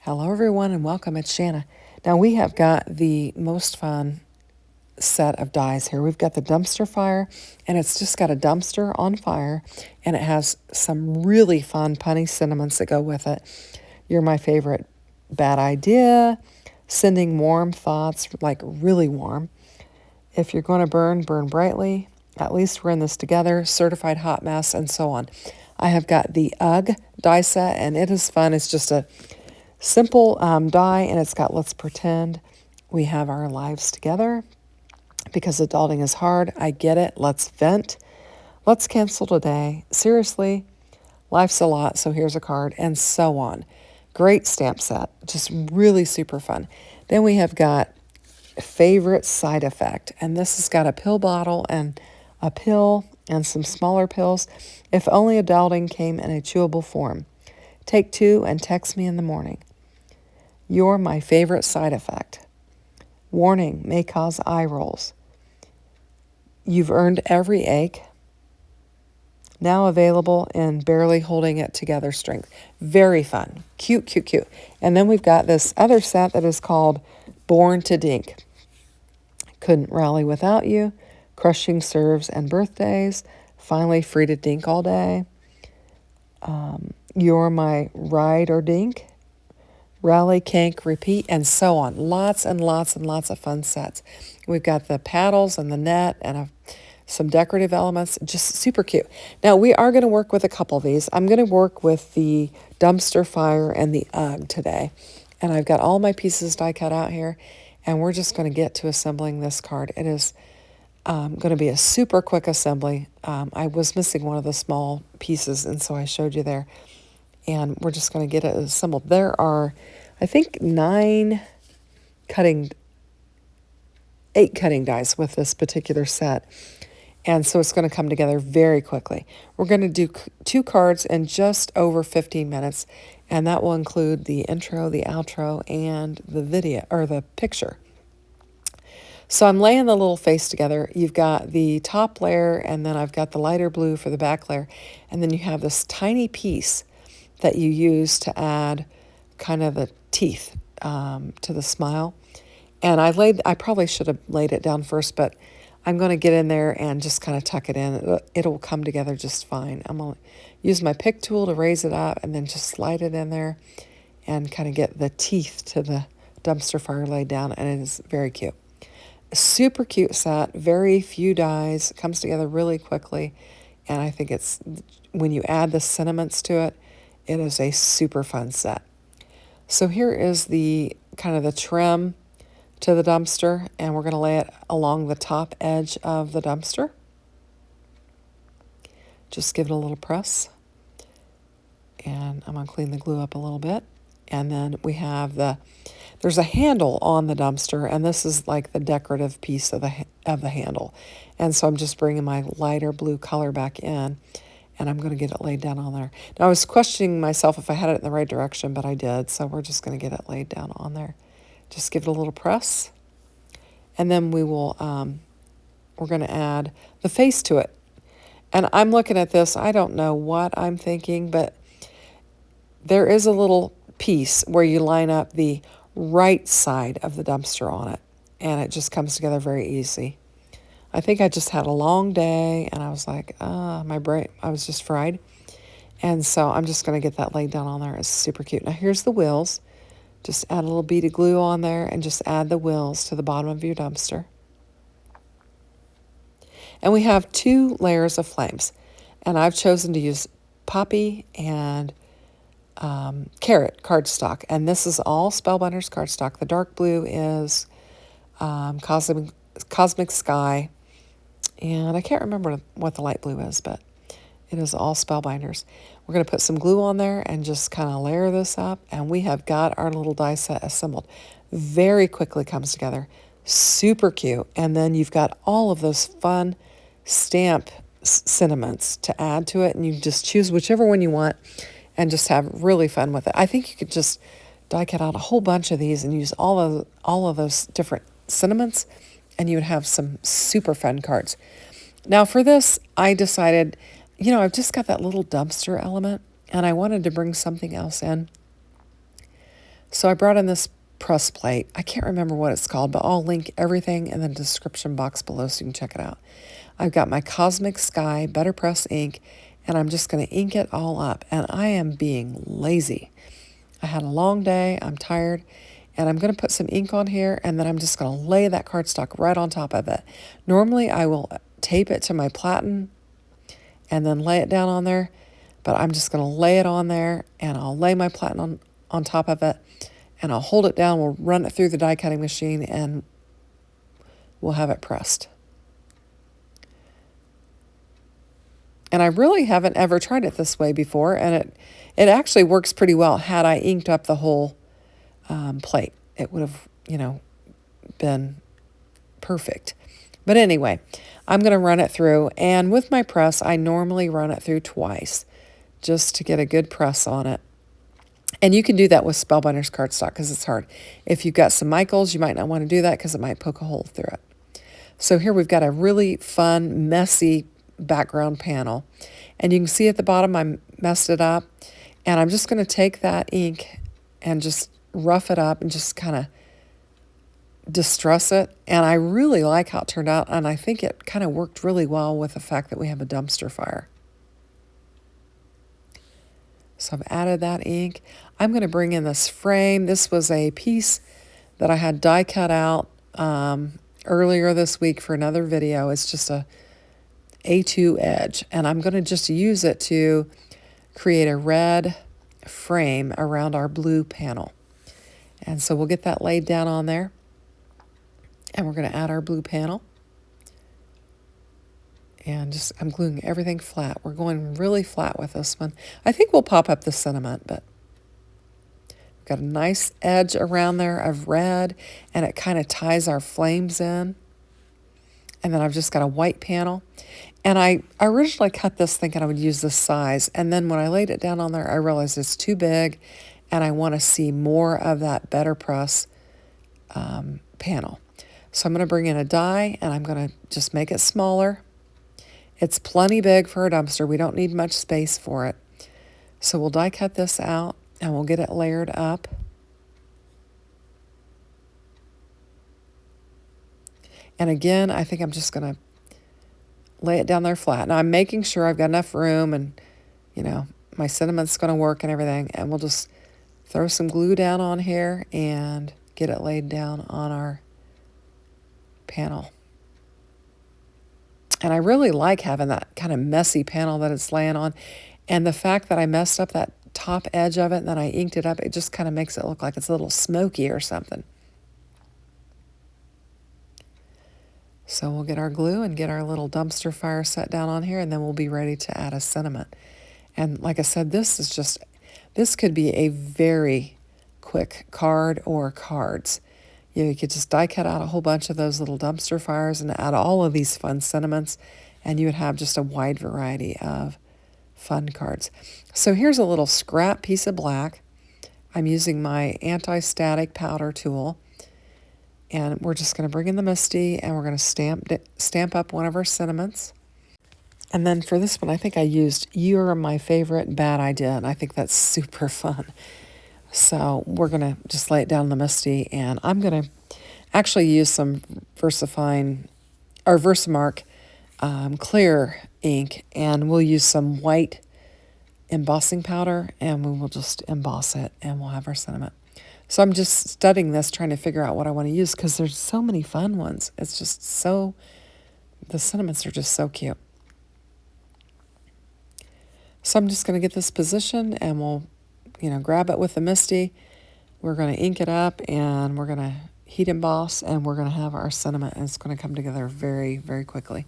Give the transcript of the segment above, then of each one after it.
Hello everyone and welcome, it's Shanna. Now we have got the most fun set of dies here. We've got the dumpster fire, and it's just got a dumpster on fire, and it has some really fun punny sentiments that go with it. You're my favorite, bad idea, sending warm thoughts, like really warm. If you're going to burn, burn brightly. At least we're in this together, certified hot mess, and so on. I have got the UGG die set, and it is fun. It's just a simple die, and it's got let's pretend we have our lives together because adulting is hard. I get it. Let's vent. Let's cancel today. Seriously, life's a lot, so here's a card, and so on. Great stamp set. Just really super fun. Then we have got favorite side effect, and this has got a pill bottle and a pill and some smaller pills. If only adulting came in a chewable form. Take 2 and text me in the morning. You're my favorite side effect. Warning, may cause eye rolls. You've earned every ache. Now available in barely holding it together strength. Very fun. Cute, cute, cute. And then we've got this other set that is called Born to Dink. Couldn't rally without you. Crushing serves and birthdays. Finally free to dink all day. You're my ride or dink. Rally, cank, repeat, and so on. Lots and lots and lots of fun sets. We've got the paddles and the net and some decorative elements. Just super cute. Now, we are going to work with a couple of these. I'm going to work with the dumpster fire and the UGG today. And I've got all my pieces die cut out here. And we're just going to get to assembling this card. It is going to be a super quick assembly. I was missing one of the small pieces, and so I showed you there. And we're just going to get it assembled. There are, I think, 8 cutting dies with this particular set. And so it's going to come together very quickly. We're going to do 2 cards in just over 15 minutes, and that will include the intro, the outro, and the video, or the picture. So I'm laying the little face together. You've got the top layer, and then I've got the lighter blue for the back layer. And then you have this tiny piece that you use to add kind of the teeth to the smile. And I probably should have laid it down first, but I'm going to get in there and just kind of tuck it in. It'll come together just fine. I'm going to use my pick tool to raise it up and then just slide it in there and kind of get the teeth to the dumpster fire laid down, and it is very cute. Super cute set, very few dies, comes together really quickly, and I think it's, when you add the sentiments to it, it is a super fun set. So here is the kind of the trim to the dumpster, and we're going to lay it along the top edge of the dumpster. Just give it a little press, and I'm going to clean the glue up a little bit. And then we have there's a handle on the dumpster, and this is like the decorative piece of the handle. And so I'm just bringing my lighter blue color back in, and I'm going to get it laid down on there. Now, I was questioning myself if I had it in the right direction, but I did, so we're just going to get it laid down on there. Just give it a little press, and then we're going to add the face to it. And I'm looking at this, I don't know what I'm thinking, but there is a little piece where you line up the right side of the dumpster on it, and it just comes together very easy. I think I just had a long day, and I was like, my brain, I was just fried. And so I'm just going to get that laid down on there. It's super cute. Now here's the wheels. Just add a little bead of glue on there and just add the wheels to the bottom of your dumpster. And we have 2 layers of flames, and I've chosen to use poppy and carrot cardstock, and this is all Spellbinders cardstock. The dark blue is Cosmic Sky, and I can't remember what the light blue is, but it is all Spellbinders. We're going to put some glue on there and just kind of layer this up, and we have got our little die set assembled. Very quickly comes together. Super cute. And then you've got all of those fun stamp sentiments to add to it, and you just choose whichever one you want and just have really fun with it. I think you could just die cut out a whole bunch of these and use all of those different sentiments, and you would have some super fun cards. Now for this, I decided, I've just got that little dumpster element, and I wanted to bring something else in. So I brought in this press plate. I can't remember what it's called, but I'll link everything in the description box below so you can check it out. I've got my Cosmic Sky Better Press ink, and I'm just going to ink it all up. And I am being lazy. I had a long day, I'm tired, and I'm going to put some ink on here, and then I'm just going to lay that cardstock right on top of it. Normally I will tape it to my platen and then lay it down on there, but I'm just going to lay it on there, and I'll lay my platen on top of it, and I'll hold it down, we'll run it through the die cutting machine, and we'll have it pressed. And I really haven't ever tried it this way before, and it actually works pretty well. Had I inked up the whole plate, it would have, been perfect. But anyway, I'm going to run it through, and with my press, I normally run it through twice just to get a good press on it. And you can do that with Spellbinders cardstock because it's hard. If you've got some Michaels, you might not want to do that because it might poke a hole through it. So here we've got a really fun, messy background panel, and you can see at the bottom I messed it up, and I'm just going to take that ink and just rough it up and just kind of distress it. And I really like how it turned out, and I think it kind of worked really well with the fact that we have a dumpster fire. So I've added that ink. I'm going to bring in this frame. This was a piece that I had die cut out earlier this week for another video. It's just a A2 edge, and I'm going to just use it to create a red frame around our blue panel. And so we'll get that laid down on there, and we're going to add our blue panel, and I'm gluing everything flat. We're going really flat with this one. I think we'll pop up the sentiment, but we've got a nice edge around there of red, and it kind of ties our flames in. And then I've just got a white panel. And I originally cut this thinking I would use this size. And then when I laid it down on there, I realized it's too big, and I want to see more of that Better Press panel. So I'm going to bring in a die, and I'm going to just make it smaller. It's plenty big for a dumpster. We don't need much space for it. So we'll die cut this out, and we'll get it layered up. And again, I think I'm just going to lay it down there flat. Now I'm making sure I've got enough room, and, my sentiment's going to work and everything. And we'll just throw some glue down on here and get it laid down on our panel. And I really like having that kind of messy panel that it's laying on. And the fact that I messed up that top edge of it and then I inked it up, it just kind of makes it look like it's a little smoky or something. So we'll get our glue and get our little dumpster fire set down on here, and then we'll be ready to add a sentiment. And like I said, this could be a very quick card or cards. You could just die cut out a whole bunch of those little dumpster fires and add all of these fun sentiments, and you would have just a wide variety of fun cards. So here's a little scrap piece of black. I'm using my anti-static powder tool, and we're just going to bring in the Misty, and we're going to stamp up one of our sentiments. And then for this one, I think I used "You're My Favorite Bad Idea," and I think that's super fun. So we're going to just lay it down in the Misty, and I'm going to actually use some Versamark clear ink, and we'll use some white embossing powder, and we will just emboss it, and we'll have our sentiment. So I'm just studying this, trying to figure out what I want to use, because there's so many fun ones. It's just the sentiments are just so cute. So I'm just going to get this position, and we'll grab it with the Misty. We're going to ink it up, and we're going to heat emboss, and we're going to have our sentiment, and it's going to come together very, very quickly.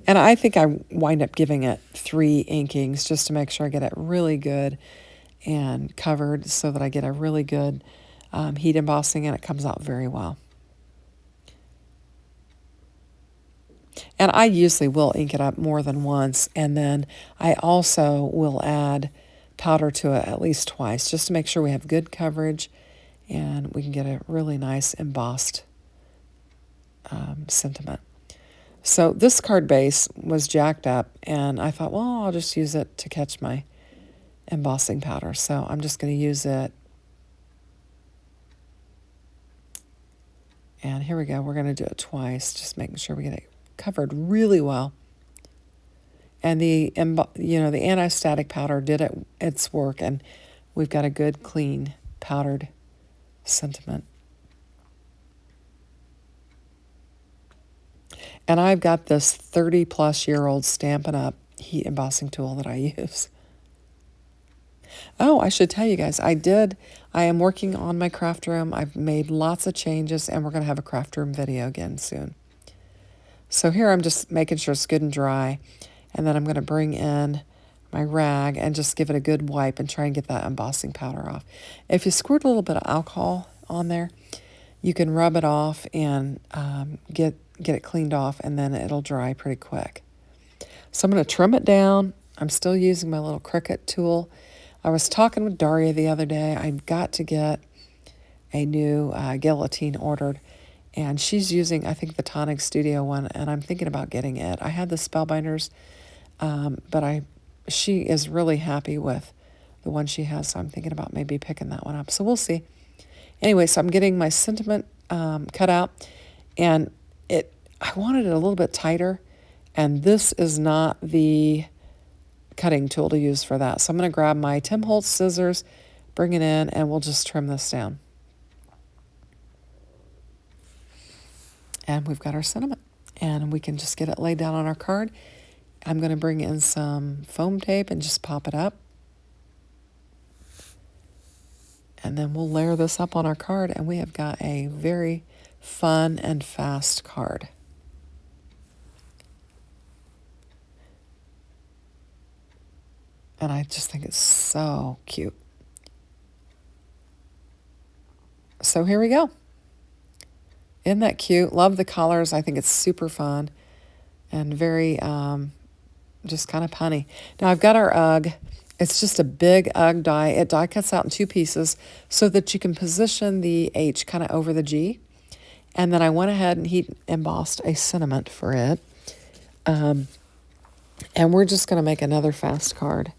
And I think I wind up giving it 3 inkings just to make sure I get it really good and covered, so that I get a really good heat embossing, and it comes out very well. And I usually will ink it up more than once, and then I also will add powder to it at least twice, just to make sure we have good coverage and we can get a really nice embossed sentiment. So this card base was jacked up, and I thought, well, I'll just use it to catch my embossing powder. So I'm just going to use it. And here we go. We're going to do it twice, just making sure we get it covered really well. And the anti-static powder did its work, and we've got a good, clean, powdered sentiment. And I've got this 30-plus-year-old Stampin' Up! Heat embossing tool that I use. Oh, I should tell you guys, I am working on my craft room. I've made lots of changes, and we're going to have a craft room video again soon. So here I'm just making sure it's good and dry, and then I'm going to bring in my rag and just give it a good wipe and try and get that embossing powder off. If you squirt a little bit of alcohol on there, you can rub it off and get it cleaned off, and then it'll dry pretty quick. So I'm going to trim it down. I'm still using my little Cricut tool. I was talking with Daria the other day. I've got to get a new guillotine ordered, and she's using, I think, the Tonic Studio one, and I'm thinking about getting it. I had the Spellbinders, but she is really happy with the one she has, so I'm thinking about maybe picking that one up. So we'll see. Anyway, so I'm getting my sentiment cut out, and I wanted it a little bit tighter, and this is not the cutting tool to use for that. So I'm going to grab my Tim Holtz scissors, bring it in, and we'll just trim this down. And we've got our sentiment, and we can just get it laid down on our card. I'm going to bring in some foam tape and just pop it up. And then we'll layer this up on our card, and we have got a very fun and fast card. And I just think it's so cute. So here we go. Isn't that cute? Love the colors. I think it's super fun and very just kind of punny. Now I've got our UGG. It's just a big UGG die. It die cuts out in two pieces so that you can position the H kind of over the G. And then I went ahead and heat embossed a sentiment for it. And we're just going to make another fast card.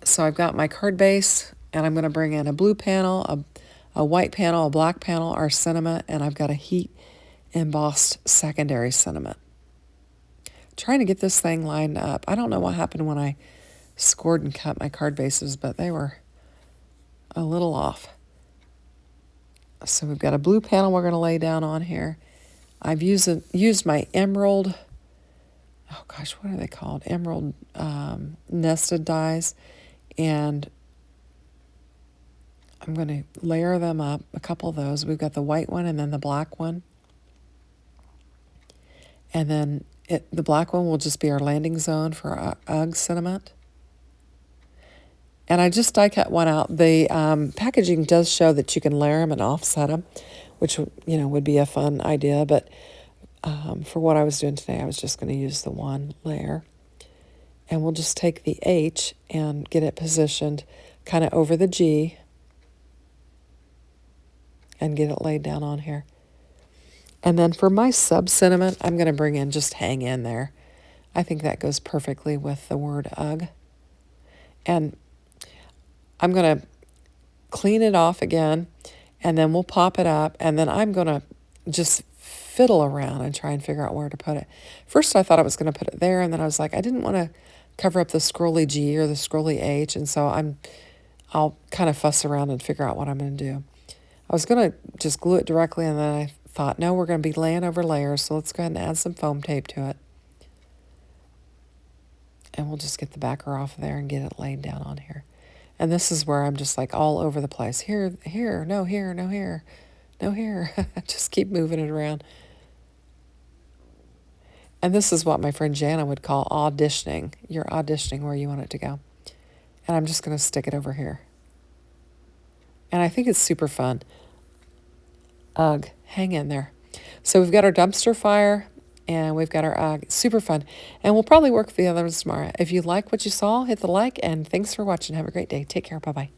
So I've got my card base, and I'm going to bring in a blue panel, a white panel, a black panel, our sentiment, and I've got a heat embossed secondary sentiment. Trying to get this thing lined up. I don't know what happened when I scored and cut my card bases, but they were a little off. So we've got a blue panel we're going to lay down on here. I've used my emerald, oh gosh, what are they called? Emerald nested dies. And I'm going to layer them up, a couple of those. We've got the white one and then the black one. And then the black one will just be our landing zone for our UGG sentiment. And I just die cut one out. The packaging does show that you can layer them and offset them, which would be a fun idea. But for what I was doing today, I was just going to use the one layer. And we'll just take the H and get it positioned kind of over the G and get it laid down on here. And then for my sub-sentiment, I'm going to bring in just hang in there. I think that goes perfectly with the word UGG. And I'm going to clean it off again, and then we'll pop it up, and then I'm going to just fiddle around and try and figure out where to put it. First I thought I was going to put it there, and then I was like, I didn't want to cover up the scrolly G or the scrolly H, and so I'll kind of fuss around and figure out what I'm going to do. I was going to just glue it directly, and then I thought, no, we're going to be laying over layers, so let's go ahead and add some foam tape to it. And we'll just get the backer off of there and get it laid down on here. And this is where I'm just like all over the place. Here, no here, no here, no here. Just keep moving it around. And this is what my friend Jana would call auditioning. You're auditioning where you want it to go. And I'm just going to stick it over here. And I think it's super fun. UGG, hang in there. So we've got our dumpster fire, and we've got our UGG. Super fun. And we'll probably work with the others tomorrow. If you like what you saw, hit the like, and thanks for watching. Have a great day. Take care. Bye-bye.